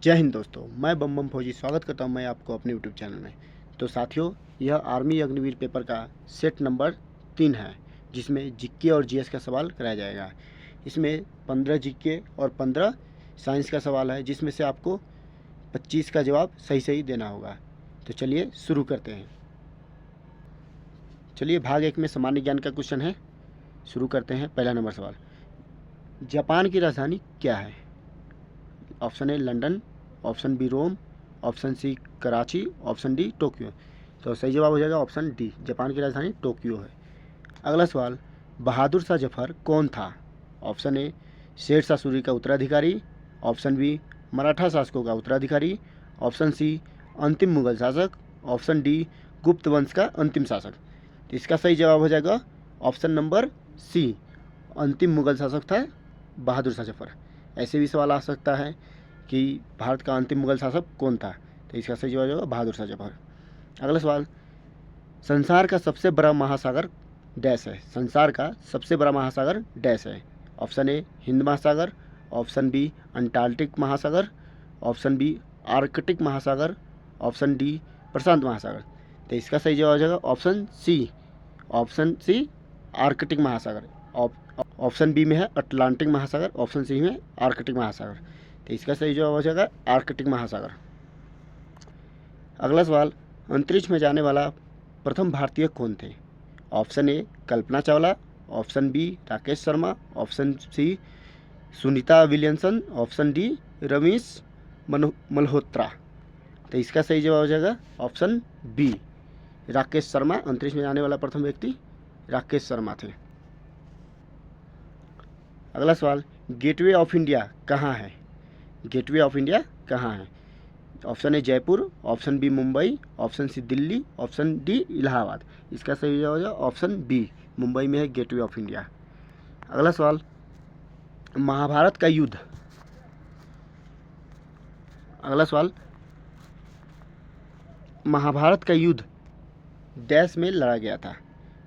जय हिंद दोस्तों, मैं बम बम फौजी स्वागत करता हूं मैं आपको अपने यूट्यूब चैनल में। तो साथियों, यह आर्मी अग्निवीर पेपर का सेट नंबर 3 है, जिसमें जीके और जीएस का सवाल कराया जाएगा। इसमें 15 जीके और 15 साइंस का सवाल है, जिसमें से आपको 25 का जवाब सही सही देना होगा। तो चलिए शुरू करते हैं। चलिए भाग 1 में सामान्य ज्ञान का क्वेश्चन है, शुरू करते हैं। पहला नंबर सवाल, जापान की राजधानी क्या है? Option A London, option B Rome, option C Karachi, option D Tokyo. तो सही जवाब हो जाएगा ऑप्शन डी, जापान की राजधानी टोक्यो है। अगला सवाल, बहादुर शाह जफर कौन था? ऑप्शन ए शेर शाह सूरी का उत्तराधिकारी, ऑप्शन बी मराठा शासकों का उत्तराधिकारी, ऑप्शन सी अंतिम मुगल शासक, ऑप्शन डी गुप्त वंश का अंतिम शासक। तो इसका सही जवाब हो जाएगा ऑप्शन नंबर सी, अंतिम मुगल शासक था बहादुर शाह जफर। ऐसे भी सवाल आ सकता है कि भारत का अंतिम मुगल शासक कौन था, तो इसका सही जवाब होगा बहादुर शाह जफर। अगला सवाल, संसार का सबसे बड़ा महासागर डैश है? संसार का सबसे बड़ा महासागर डैश है? ऑप्शन ए हिंद महासागर, ऑप्शन बी अंटार्कटिक महासागर, ऑप्शन बी आर्कटिक महासागर, ऑप्शन डी प्रशांत महासागर। तो इसका सही जवाब हो जाएगा ऑप्शन सी आर्कटिक महासागर। ऑप्शन बी में है अटलांटिक महासागर, ऑप्शन सी में आर्कटिक महासागर। तो इसका सही जवाब हो जाएगा आर्कटिक महासागर। अगला सवाल, अंतरिक्ष में जाने वाला प्रथम भारतीय कौन थे? Option A Kalpana Chawla, option B Rakesh Sharma, option C Sunita Williamson, option D Ramesh Malhotra. तो इसका सही जवाब हो जाएगा ऑप्शन बी, राकेश शर्मा। अंतरिक्ष में जाने वाला प्रथम व्यक्ति राकेश शर्मा थे। अगला सवाल, गेटवे ऑफ इंडिया कहाँ है? गेटवे ऑफ इंडिया कहाँ है? Option A Jaipur, option B Mumbai, option C Delhi, option D Allahabad. इसका सही जवाब हो ऑप्शन बी, मुंबई में है गेटवे ऑफ इंडिया। अगला सवाल, महाभारत का युद्ध। अगला सवाल, महाभारत का युद्ध डैश में लड़ा गया था?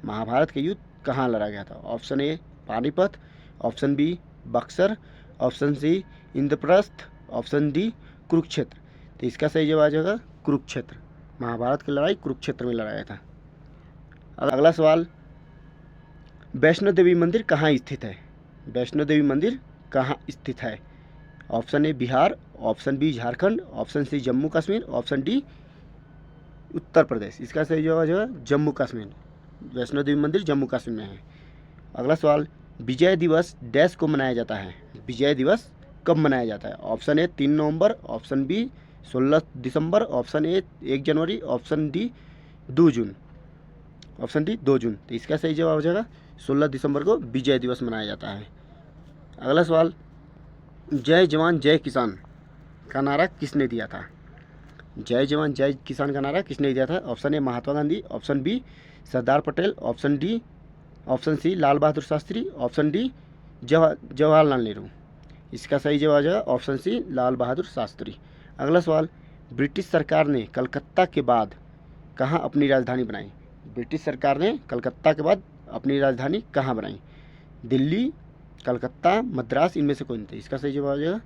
महाभारत का युद्ध कहाँ लड़ा गया था? Option A Panipat, option B Buxar, option C Indraprastha, option D Kurukshetra. तो इसका सही जवाब आ जाएगा कुरुक्षेत्र। महाभारत की लड़ाई कुरुक्षेत्र में लड़ा गया था। अगला सवाल, वैष्णो देवी मंदिर कहाँ स्थित है? वैष्णो देवी मंदिर कहाँ स्थित है? Option A Bihar, option B Jharkhand, option C Jammu Kashmir, option D Uttar Pradesh. इसका सही जवाब आ जाएगा जम्मू कश्मीर। वैष्णो देवी मंदिर जम्मू कश्मीर में है। अगला सवाल, विजय दिवस डैश को मनाया जाता है? विजय दिवस कब मनाया जाता है? ऑप्शन ए 3 नवंबर, ऑप्शन बी 16 दिसंबर, ऑप्शन ए 1 जनवरी, ऑप्शन डी 2 जून। ऑप्शन डी 2 जून। तो इसका सही जवाब हो जाएगा 16 दिसंबर को विजय दिवस मनाया जाता है। अगला सवाल, जय जवान जय किसान का नारा किसने दिया था? जय जवान जय किसान का नारा किसने दिया था? Option A Mahatma Gandhi, option B Sardar Patel, option C Lal Bahadur Shastri, option D Jawaharlal Nehru. इसका सही जवाब आ जाएगा ऑप्शन सी लाल बहादुर शास्त्री। अगला सवाल, ब्रिटिश सरकार ने कलकत्ता के बाद कहाँ अपनी राजधानी बनाई? ब्रिटिश सरकार ने कलकत्ता के बाद अपनी राजधानी कहाँ बनाई? दिल्ली, कलकत्ता, मद्रास, इनमें से कोई नहीं था। इसका सही जवाब आ जाएगा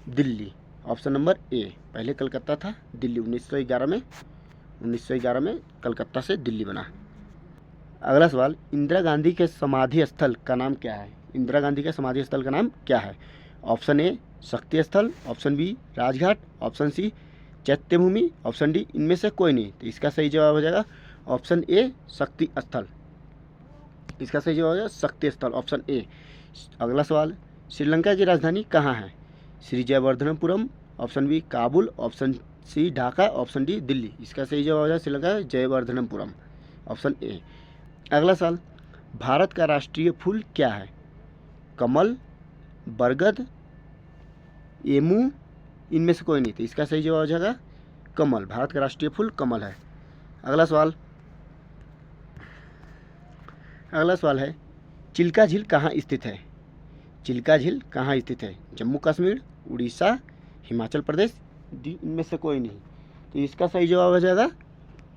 दिल्ली, ऑप्शन नंबर ए। पहले कलकत्ता था, दिल्ली 1911 में कलकत्ता से दिल्ली बना। अगला सवाल, इंदिरा गांधी के समाधि स्थल का नाम क्या है? इंदिरा गांधी के समाधि स्थल का नाम क्या है? Option A Shakti Sthal, option B Rajghat, option C Chaityabhoomi, option D इनमें से कोई नहीं। तो इसका सही जवाब हो जाएगा ऑप्शन ए शक्ति स्थल। इसका सही जवाब हो जाएगा शक्ति स्थल, ऑप्शन ए। अगला सवाल, श्रीलंका की राजधानी कहाँ है? Sri Jayawardenepura, option B Kabul, option C Dhaka, option D Delhi. इसका सही जवाब हो जाएगा श्रीलंका जयवर्धनपुरम, ऑप्शन ए। अगला सवाल, भारत का राष्ट्रीय फूल क्या है? कमल, बरगद, एमू, इनमें से कोई नहीं। तो इसका सही जवाब हो जाएगा कमल। भारत का राष्ट्रीय फूल कमल है। अगला सवाल है, चिल्का झील कहाँ स्थित है? चिल्का झील कहाँ स्थित है? जम्मू कश्मीर, उड़ीसा, हिमाचल प्रदेश, डी इनमें से कोई नहीं। तो इसका सही जवाब हो जाएगा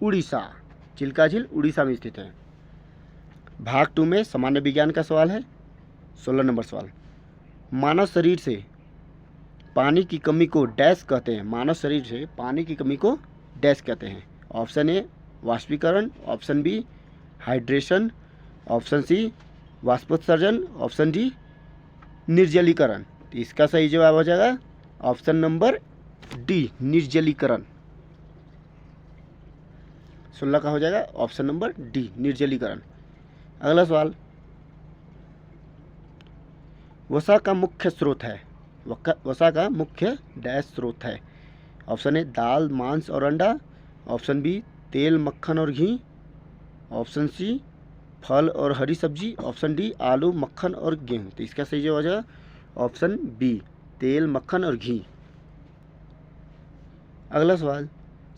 उड़ीसा। चिल्का झील उड़ीसा में स्थित है। भाग 2 में सामान्य विज्ञान का सवाल है। 16 नंबर सवाल, मानव शरीर से पानी की कमी को डैश कहते हैं, मानव शरीर से पानी की कमी को डैश कहते हैं। ऑप्शन ए वाष्पीकरण, option B hydration, option C वाष्पोत्सर्जन, ऑप्शन डी निर्जलीकरण। तो इसका सही जवाब हो जाएगा ऑप्शन नंबर डी निर्जलीकरण। 16 का हो जाएगा ऑप्शन नंबर डी निर्जलीकरण। अगला सवाल, वसा का मुख्य स्रोत है, वसा का मुख्य डैश स्रोत है। ऑप्शन ए दाल, मांस और अंडा, ऑप्शन बी तेल, मक्खन और घी, ऑप्शन सी फल और हरी सब्जी, ऑप्शन डी आलू, मक्खन और गेहूँ। तो इसका सही जवाब हो जाएगा ऑप्शन बी तेल, मक्खन और घी। अगला सवाल,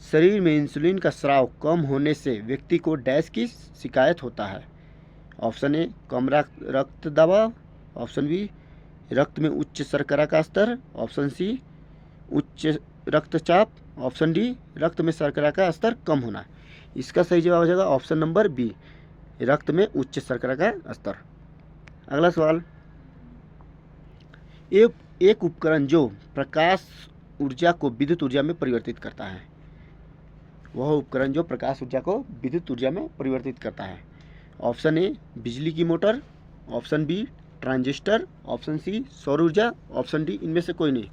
शरीर में इंसुलिन का स्राव कम होने से व्यक्ति को डैश की शिकायत होता है। ऑप्शन ए कम रक्त दबाव, ऑप्शन बी रक्त में उच्च शर्करा का स्तर, ऑप्शन सी उच्च रक्तचाप, ऑप्शन डी रक्त में शर्करा का स्तर कम होना। इसका सही जवाब हो जाएगा ऑप्शन नंबर बी रक्त में उच्च शर्करा का स्तर। अगला सवाल, एक उपकरण जो प्रकाश ऊर्जा को विद्युत ऊर्जा में परिवर्तित करता है, वह उपकरण जो प्रकाश ऊर्जा को विद्युत ऊर्जा में परिवर्तित करता है। ऑप्शन ए बिजली की motor, option B transistor, option C सौर ऊर्जा, ऑप्शन डी इनमें से कोई नहीं।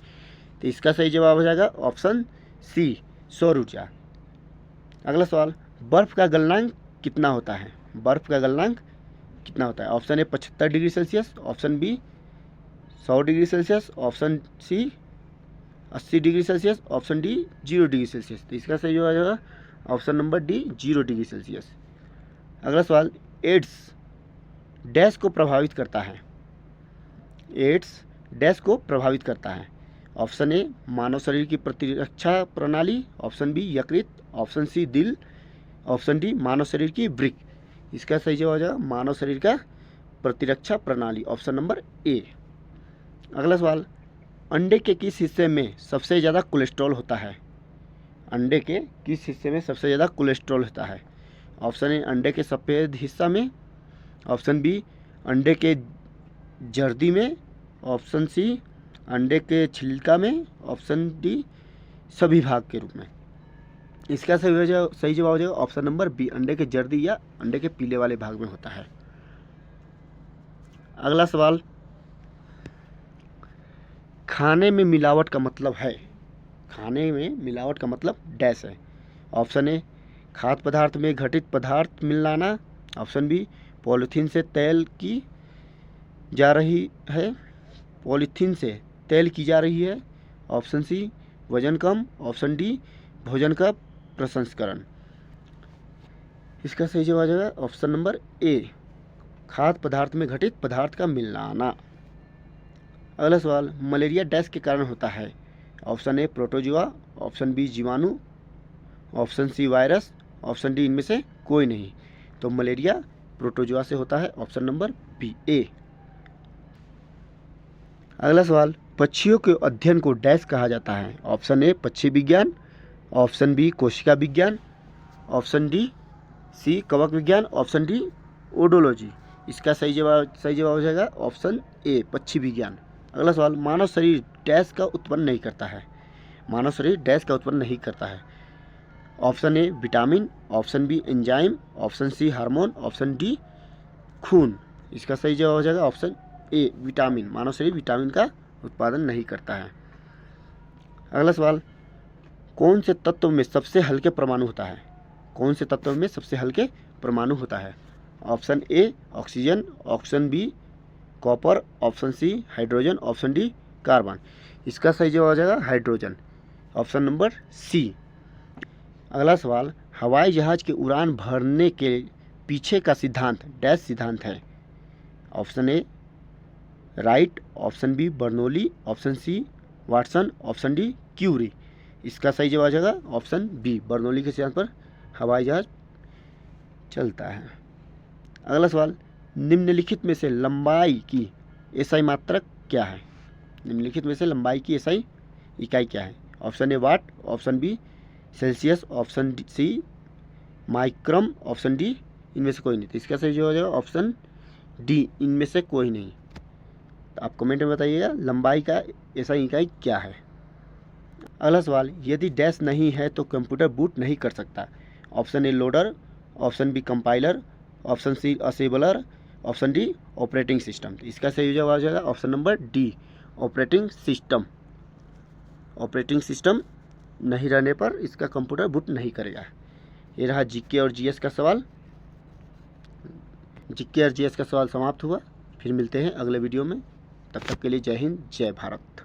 तो इसका सही जवाब हो जाएगा ऑप्शन सी सौर ऊर्जा। अगला सवाल, बर्फ का गलनांक कितना होता है, बर्फ का गलनांक कितना होता है। Option A 75 degree Celsius, option B 100 degree Celsius, option C 80 degree Celsius, option D 0 degree Celsius. तो इसका सही जवाब हो जाएगा option number D 0 degree Celsius. अगला सवाल, एड्स डैश को प्रभावित करता है, एड्स डैश को प्रभावित करता है। ऑप्शन ए मानव शरीर की प्रतिरक्षा प्रणाली, ऑप्शन बी यकृत, ऑप्शन सी दिल, ऑप्शन डी मानव शरीर की वृक्क। इसका सही जवाब हो जाएगा मानव शरीर का प्रतिरक्षा प्रणाली, ऑप्शन नंबर ए। अगला सवाल, अंडे के किस हिस्से में सबसे ज़्यादा कोलेस्ट्रॉल होता है, अंडे के किस हिस्से में सबसे ज़्यादा कोलेस्ट्रॉल होता है। ऑप्शन ए अंडे के सफ़ेद हिस्सा में, ऑप्शन बी अंडे के जर्दी में, ऑप्शन सी अंडे के छिलका में, ऑप्शन डी सभी भाग के रूप में। इसका सही जवाब हो जाएगा ऑप्शन नंबर बी अंडे के जर्दी या अंडे के पीले वाले भाग में होता है। अगला सवाल, खाने में मिलावट का मतलब है, खाने में मिलावट का मतलब डैश है। ऑप्शन ए खाद्य पदार्थ में घटित पदार्थ मिलाना, ऑप्शन बी पॉलीथीन से तेल की जा रही है, पॉलीथीन से तेल की जा रही है, ऑप्शन सी वजन कम, ऑप्शन डी भोजन का प्रसंस्करण। इसका सही जवाब आ जाएगा ऑप्शन नंबर ए खाद्य पदार्थ में घटित पदार्थ का मिलाना। अगला सवाल, मलेरिया डैश के कारण होता है। Option A protozoa, option B जीवाणु, option C virus, option D इनमें से कोई नहीं। तो मलेरिया प्रोटोजुआ से होता है, ऑप्शन नंबर बी ए। अगला सवाल, पक्षियों के अध्ययन को डैश कहा जाता है। ऑप्शन ए पक्षी विज्ञान, ऑप्शन बी कोशिका विज्ञान, ऑप्शन डी सी कवक विज्ञान, ऑप्शन डी ओडोलॉजी। इसका सही जवाब हो जाएगा ऑप्शन ए पक्षी विज्ञान। अगला सवाल, मानव शरीर डैश का उत्पन्न नहीं करता है, मानव शरीर डैश का उत्पन्न नहीं करता है। Option A vitamin, option B enzyme, option C hormone, option D खून। इसका सही जवाब हो जाएगा ऑप्शन ए विटामिन, मानव शरीर विटामिन का उत्पादन नहीं करता है। अगला सवाल, कौन से तत्व में सबसे हल्के परमाणु होता है, कौन से तत्व में सबसे हल्के परमाणु होता है। Option A oxygen, option B copper, option C hydrogen, option D carbon. इसका सही जवाब हो जाएगा हाइड्रोजन, ऑप्शन नंबर सी। अगला सवाल, हवाई जहाज के उड़ान भरने के पीछे का सिद्धांत डैश सिद्धांत है। Option A Wright, option B Bernoulli, option C Watson, option D Curie. इसका सही जवाब आ जाएगा ऑप्शन बी बर्नौली के सिद्धांत पर हवाई जहाज चलता है। अगला सवाल, निम्नलिखित में से लंबाई की एसआई मात्रक क्या है, निम्नलिखित में से लंबाई की एसआई इकाई क्या है। Option A watt, option B Celsius, option C माइक्रम, ऑप्शन डी इनमें से कोई नहीं। तो इसका सही जवाब हो जाएगा ऑप्शन डी इनमें से कोई नहीं। तो आप कमेंट में बताइएगा लंबाई का एसआई इकाई क्या है। अगला सवाल, यदि डैश नहीं है तो कंप्यूटर बूट नहीं कर सकता। Option A loader, option B compiler, option C assembler, option D operating system. तो इसका सही जवाब आ जाएगा option number D, operating system. Operating system नहीं रहने पर इसका कंप्यूटर बूट नहीं करेगा। ये रहा जीके और जीएस का सवाल। जीके और जीएस का सवाल समाप्त हुआ। फिर मिलते हैं अगले वीडियो में, तब तक के लिए जय हिंद जय भारत।